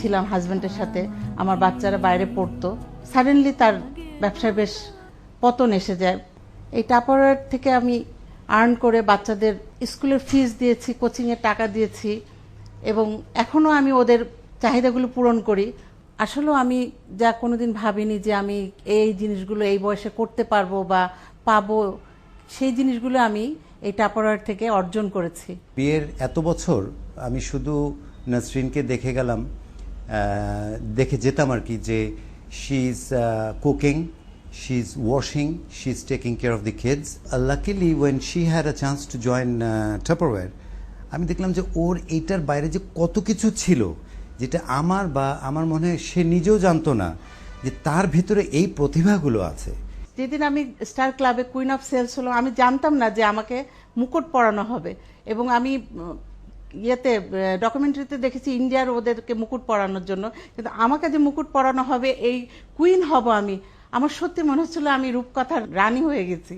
ছিলাম হাজবেন্ডের সাথে, আমার বাচ্চারা বাইরে পড়তো, সাডেনলি তার ব্যবসায় বেশ পতন এসে যায়। এই টাপারওয়্যার থেকে আমি আর্ন করে বাচ্চাদের স্কুলের ফিস দিয়েছি, কোচিংয়ের টাকা দিয়েছি এবং এখনও আমি ওদের চাহিদাগুলো পূরণ করি। আসলেও আমি যা কোনোদিন ভাবিনি যে আমি এই জিনিসগুলো এই বয়সে করতে পারবো বা পাবো, সেই জিনিসগুলো আমি এই টাপারওয়্যার থেকে অর্জন করেছি। বিয়ের এত বছর আমি শুধু নাসরিনকে দেখে গেলাম, দেখে যেতাম আর কি, যে she is cooking, she is washing, she is taking care of the kids. Luckily when she had a chance to join Tupperware, আমি দেখলাম যে ওর এইটার বাইরে যে কত কিছু ছিল যেটা আমার মনে হয় সে নিজেও জানতো না যে তার ভিতরে এই প্রতিভাগুলো আছে। যেদিন আমি স্টার ক্লাবে কুইন অফ সেলস হলো, আমি জানতাম না যে আমাকে মুকুট পরানো হবে। এবং আমি ইয়েতে ডকুমেন্টারিতে দেখেছি ইন্ডিয়ার ওদেরকে মুকুট পরানোর জন্য, কিন্তু আমাকে যে মুকুট পরানো হবে, এই কুইন হব আমি, আমার সত্যি মনে হচ্ছিল আমি রূপকথার রানী হয়ে গেছি।